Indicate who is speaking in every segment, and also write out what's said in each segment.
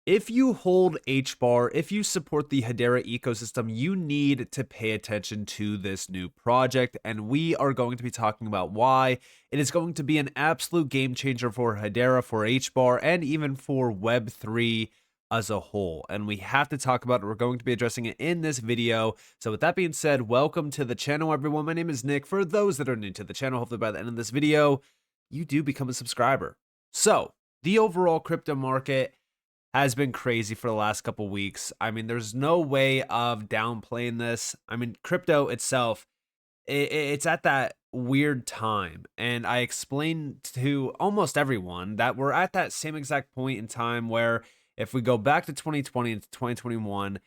Speaker 1: If you hold HBAR, if you support the Hedera ecosystem, you need to pay attention to this new project, and we are going to be talking about why it is going to be an absolute game changer for Hedera, for HBAR, and even for Web3 as a whole. And we have to talk about it. We're going to be addressing it in this video. So with that being said, welcome to the channel, everyone. My name is Nick. For those that are new to the channel, hopefully by the end of this video, you do become a subscriber. So the overall crypto market has been crazy for the last couple weeks. I mean, there's no way of downplaying this. I mean, crypto itself, it's at that weird time. And I explained to almost everyone that we're at that same exact point in time where if we go back to 2020 and 2021,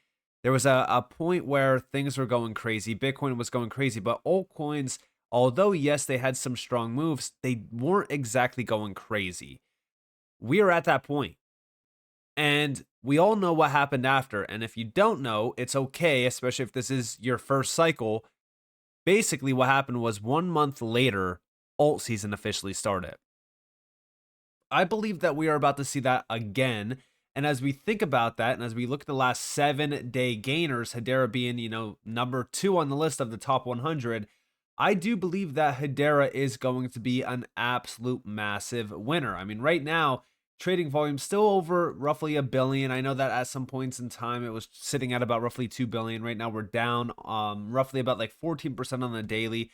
Speaker 1: there was a point where things were going crazy. Bitcoin was going crazy, but altcoins, although yes, they had some strong moves, they weren't exactly going crazy. We are at that point. And we all know what happened after. And if you don't know, it's okay, especially if this is your first cycle. Basically, what happened was 1 month later, alt season officially started. I believe that we are about to see that again. And as we think about that, and as we look at the last 7-day gainers, Hedera being, number 2 on the list of the top 100, I do believe that Hedera is going to be an absolute massive winner. I mean, right now, trading volume still over roughly $1 billion. I know that at some points in time it was sitting at about roughly $2 billion. Right now we're down roughly about like 14% on the daily.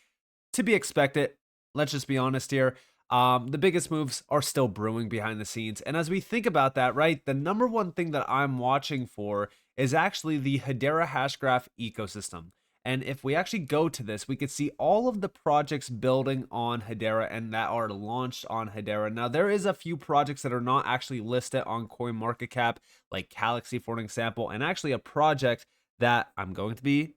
Speaker 1: To be expected. Let's just be honest here. The biggest moves are still brewing behind the scenes. And as we think about that, right, the number one thing that I'm watching for is actually the Hedera Hashgraph ecosystem. And if we actually go to this, we could see all of the projects building on Hedera and that are launched on Hedera. Now, there is a few projects that are not actually listed on CoinMarketCap, like Galaxy, for an example, and actually a project that I'm going to be,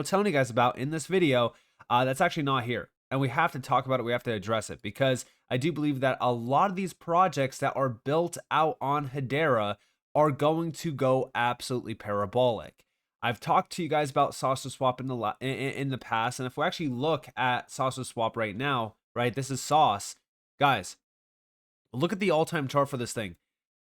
Speaker 1: telling you guys about in this video that's actually not here. And we have to talk about it. We have to address it because I do believe that a lot of these projects that are built out on Hedera are going to go absolutely parabolic. I've talked to you guys about SaucerSwap in the past, and if we actually look at SaucerSwap right now, right, this is Sauce. Guys, look at the all-time chart for this thing.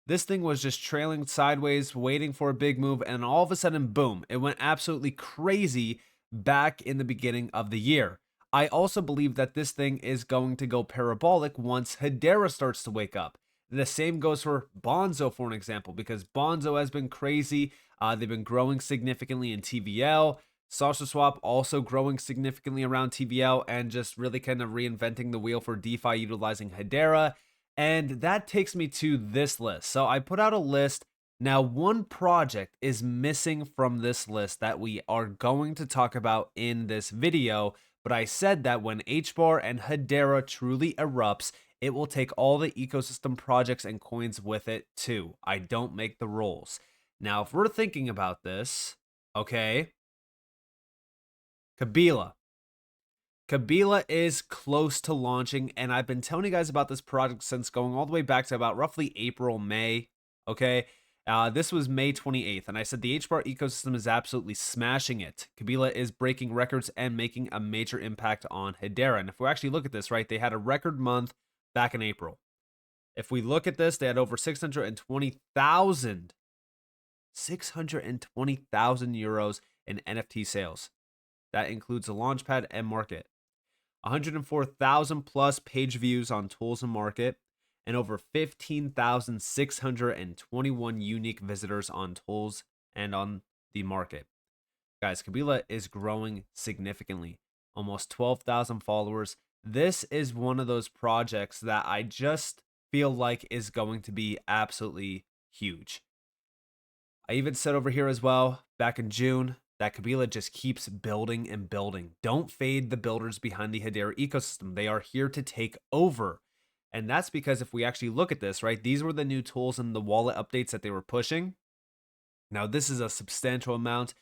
Speaker 1: This thing was just trailing sideways, waiting for a big move, and all of a sudden, boom, it went absolutely crazy back in the beginning of the year. I also believe that this thing is going to go parabolic once Hedera starts to wake up. The same goes for Bonzo, for an example, because Bonzo has been crazy. They've been growing significantly in TVL. SaucerSwap also growing significantly around TVL and just really kind of reinventing the wheel for DeFi utilizing Hedera. And that takes me to this list. So I put out a list. Now, one project is missing from this list that we are going to talk about in this video. But I said that when HBAR and Hedera truly erupts, it will take all the ecosystem projects and coins with it too. I don't make the rules. Now, if we're thinking about this, okay, Kabila. Kabila is close to launching, and I've been telling you guys about this project since going all the way back to about roughly April, May, okay? This was May 28th, and I said the HBAR ecosystem is absolutely smashing it. Kabila is breaking records and making a major impact on Hedera. And if we actually look at this, right, they had a record month back in April. If we look at this, they had over 620,000 euros in NFT sales. That includes the launchpad and market. 104,000 plus page views on tools and market, and over 15,621 unique visitors on tools and on the market. Guys, Kabila is growing significantly. Almost 12,000 followers. This is one of those projects that I just feel like is going to be absolutely huge. I even said over here as well, back in June, that Kabila just keeps building and building. Don't fade the builders behind the Hedera ecosystem. They are here to take over. And that's because if we actually look at this, right, these were the new tools and the wallet updates that they were pushing. Now, this is a substantial amount.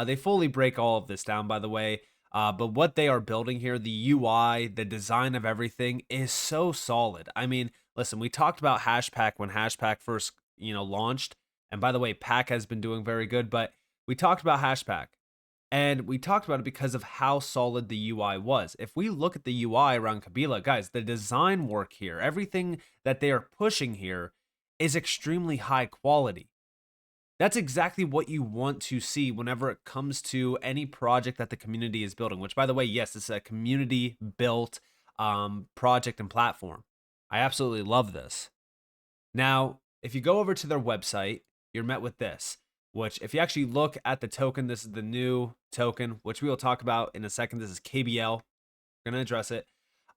Speaker 1: They fully break all of this down, by the way. But what they are building here, the UI, the design of everything is so solid. I mean, listen, we talked about Hashpack when Hashpack first, launched. And by the way, Pack has been doing very good, but we talked about Hashpack. And we talked about it because of how solid the UI was. If we look at the UI around Kabila, guys, the design work here, everything that they are pushing here is extremely high quality. That's exactly what you want to see whenever it comes to any project that the community is building, which, by the way, yes, it's a community built project and platform. I absolutely love this. Now, if you go over to their website, you're met with this, which, if you actually look at the token, this is the new token, which we will talk about in a second. This is KBL. We're going to address it.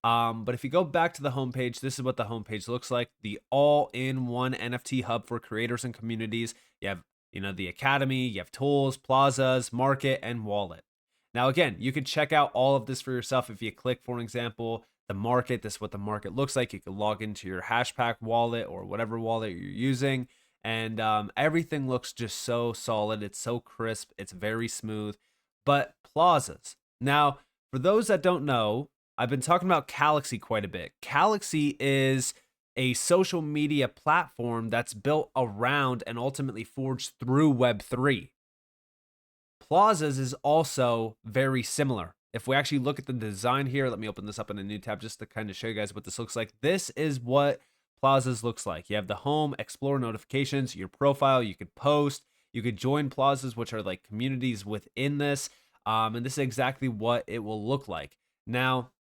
Speaker 1: But if you go back to the homepage, this is what the homepage looks like. The all-in-one NFT hub for creators and communities. You have, the academy, you have tools, plazas, market, and wallet. Now, again, you can check out all of this for yourself. If you click, for example, the market, this is what the market looks like. You can log into your Hashpack wallet or whatever wallet you're using. And everything looks just so solid. It's so crisp. It's very smooth. But plazas. Now, for those that don't know, I've been talking about Galaxy quite a bit. Galaxy is a social media platform that's built around and ultimately forged through Web3. Plazas is also very similar. If we actually look at the design here, let me open this up in a new tab just to kind of show you guys what this looks like. This is what Plazas looks like. You have the home, explore notifications, your profile, you could post, you could join Plazas, which are like communities within this. And this is exactly what it will look like. Now,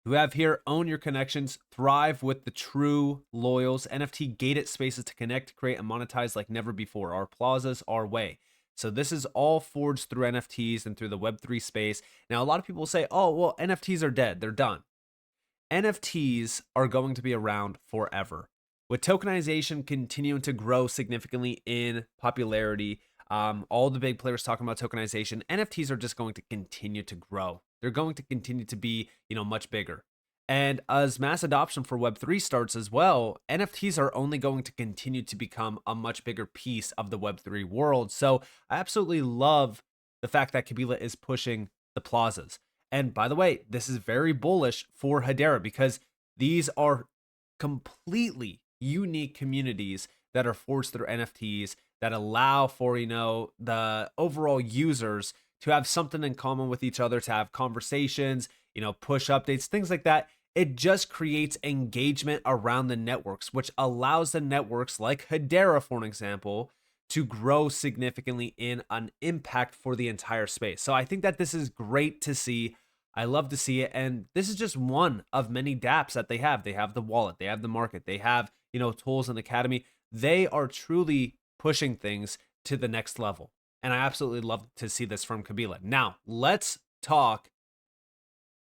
Speaker 1: we have here, own your connections, thrive with the true loyals, NFT gated spaces to connect, create, and monetize like never before. Our plazas, our way. So this is all forged through NFTs and through the Web3 space. Now, a lot of people will say, oh, well, NFTs are dead. They're done. NFTs are going to be around forever. With tokenization continuing to grow significantly in popularity, all the big players talking about tokenization, NFTs are just going to continue to grow. They're going to continue to be, much bigger. And as mass adoption for Web3 starts as well, NFTs are only going to continue to become a much bigger piece of the Web3 world. So I absolutely love the fact that Kabila is pushing the plazas. And by the way, this is very bullish for Hedera because these are completely unique communities that are forged through NFTs that allow for, the overall users to have something in common with each other, to have conversations, push updates, things like that. It just creates engagement around the networks, which allows the networks like Hedera, for an example, to grow significantly in an impact for the entire space. So I think that this is great to see. I love to see it. And this is just one of many dApps that they have. They have the wallet, they have the market, they have, tools and academy. They are truly pushing things to the next level. And I absolutely love to see this from Kabila. Now, let's talk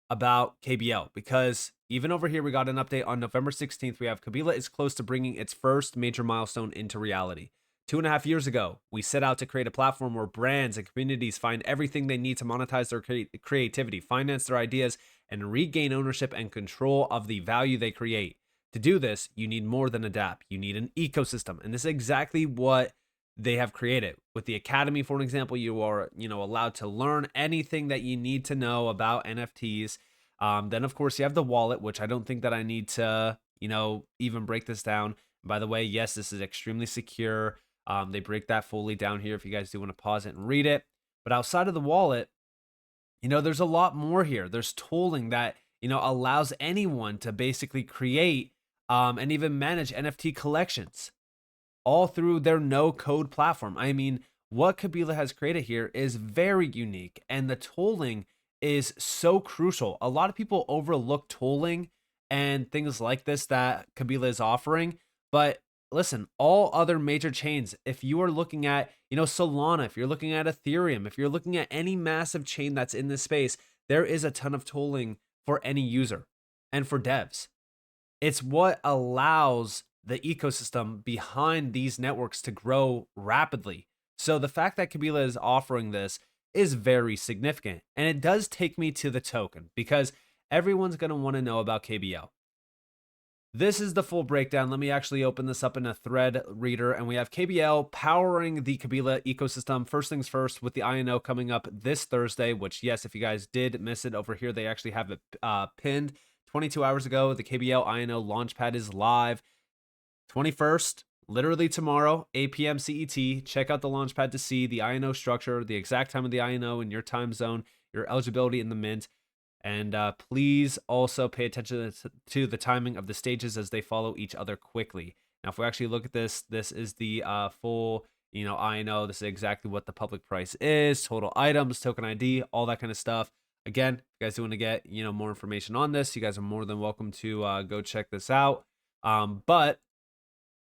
Speaker 1: about KBL, because even over here, we got an update on November 16th. We have Kabila is close to bringing its first major milestone into reality. 2.5 years ago, we set out to create a platform where brands and communities find everything they need to monetize their creativity, finance their ideas, and regain ownership and control of the value they create. To do this, you need more than a dApp. You need an ecosystem. And this is exactly what they have created. With the academy, for an example, you are, allowed to learn anything that you need to know about NFTs. Then, of course, you have the wallet, which I don't think that I need to, even break this down. By the way, yes, this is extremely secure. They break that fully down here if you guys do want to pause it and read it. But outside of the wallet, there's a lot more here. There's tooling that, allows anyone to basically create and even manage NFT collections, all through their no-code platform. I mean, what Kabila has created here is very unique, and the tooling is so crucial. A lot of people overlook tooling and things like this that Kabila is offering, but listen, all other major chains, if you are looking at, Solana, if you're looking at Ethereum, if you're looking at any massive chain that's in this space, there is a ton of tooling for any user and for devs. It's what allows the ecosystem behind these networks to grow rapidly. So the fact that Kabila is offering this is very significant. And it does take me to the token, because everyone's going to want to know about KBL. This is the full breakdown. Let me actually open this up in a thread reader, and we have KBL powering the Kabila ecosystem. First things first, with the INO coming up this Thursday, which, yes, if you guys did miss it over here, they actually have it pinned 22 hours ago. The KBL INO launchpad is live. 21st, literally tomorrow, 8 p.m. CET. Check out the launchpad to see the INO structure, the exact time of the INO in your time zone, your eligibility in the mint. And please also pay attention to the timing of the stages as they follow each other quickly. Now, if we actually look at this, this is the full, I know this is exactly what the public price is, total items, token ID, all that kind of stuff. Again, if you guys do want to get, more information on this, you guys are more than welcome to go check this out. But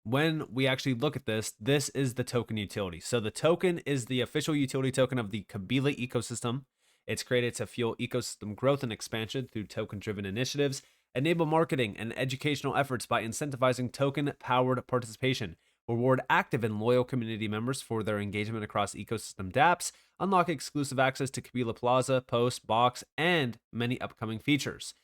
Speaker 1: when we actually look at this, this is the token utility. So the token is the official utility token of the Kabila ecosystem. It's created to fuel ecosystem growth and expansion through token-driven initiatives, enable marketing and educational efforts by incentivizing token-powered participation, reward active and loyal community members for their engagement across ecosystem dApps, unlock exclusive access to Kabila Plaza, Post, Box, and many upcoming features.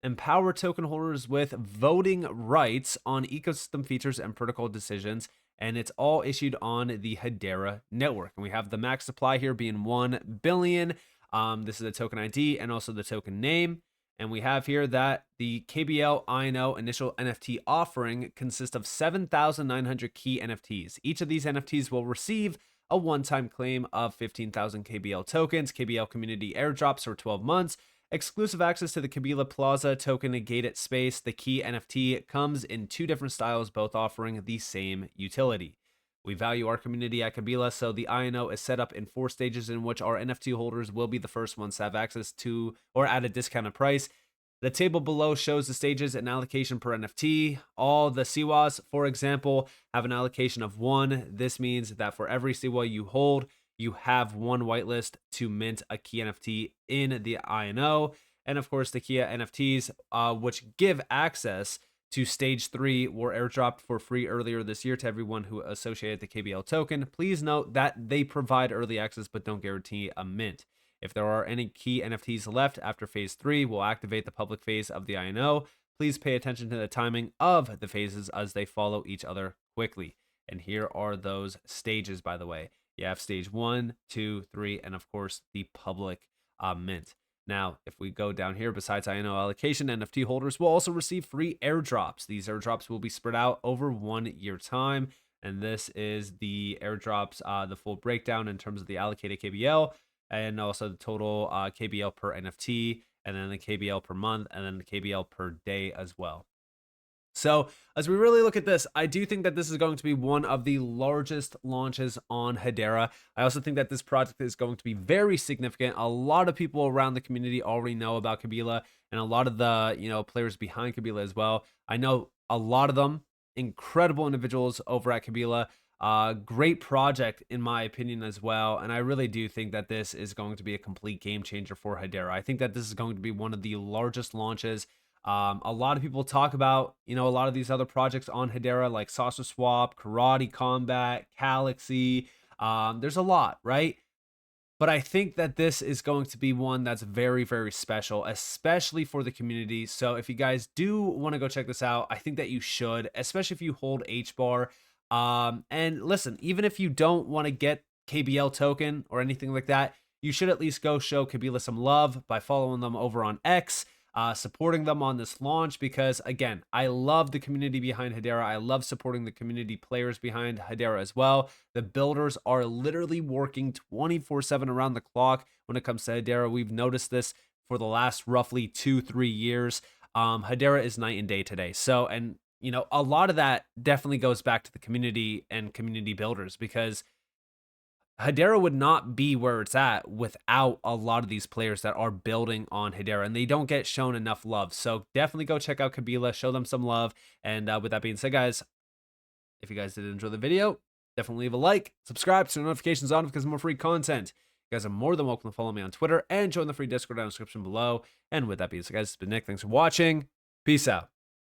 Speaker 1: Empower token holders with voting rights on ecosystem features and protocol decisions, and it's all issued on the Hedera network. And we have the max supply here being 1 billion. This is the token ID and also the token name. And we have here that the KBL INO initial NFT offering consists of 7,900 key NFTs. Each of these NFTs will receive a one-time claim of 15,000 KBL tokens, KBL community airdrops for 12 months, exclusive access to the Kabila Plaza token gated space. The key NFT comes in 2 different styles, both offering the same utility. We value our community at Kabila, so the INO is set up in 4 stages in which our NFT holders will be the first ones to have access to or at a discounted price. The table below shows the stages and allocation per NFT. All the CWAs, for example, have an allocation of 1. This means that for every CWA you hold, you have 1 whitelist to mint a key NFT in the INO. And of course, the key NFTs, which give access to stage 3, were airdropped for free earlier this year to everyone who associated the KBL token. Please note that they provide early access but don't guarantee a mint. If there are any key NFTs left after phase 3, we'll activate the public phase of the INO. Please pay attention to the timing of the phases as they follow each other quickly. And here are those stages, by the way. You have stage 1, 2, 3, and of course the public mint. Now, if we go down here, besides INO allocation, NFT holders will also receive free airdrops. These airdrops will be spread out over 1 year time. And this is the airdrops, the full breakdown in terms of the allocated KBL, and also the total KBL per NFT, and then the KBL per month, and then the KBL per day as well. So as we really look at this, I do think that this is going to be one of the largest launches on Hedera. I also think that this project is going to be very significant. A lot of people around the community already know about Kabila, and a lot of the players behind Kabila as well. I know a lot of them, incredible individuals over at Kabila. Great project in my opinion as well, and I really do think that this is going to be a complete game changer for Hedera. I think that this is going to be one of the largest launches. A lot of people talk about, a lot of these other projects on Hedera like Saucer Swap, Karate Combat, Galaxy. There's a lot, right? But I think that this is going to be one that's very, very special, especially for the community. So if you guys do want to go check this out, I think that you should, especially if you hold HBAR. And listen, even if you don't want to get KBL token or anything like that, you should at least go show Kabila some love by following them over on X. Supporting them on this launch, because again, I love the community behind Hedera. I love supporting the community players behind Hedera as well. The builders are literally working 24/7 around the clock when it comes to Hedera. We've noticed this for the last roughly 2-3 years. Hedera is night and day today. So, and a lot of that definitely goes back to the community and community builders, because Hedera would not be where it's at without a lot of these players that are building on Hedera, and they don't get shown enough love. So definitely go check out Kabila, show them some love. And with that being said, guys, if you guys did enjoy the video, definitely leave a like, subscribe, turn notifications on because more free content. You guys are more than welcome to follow me on Twitter and join the free Discord down in the description below. And with that being said, guys, it's been Nick. Thanks for watching. Peace out.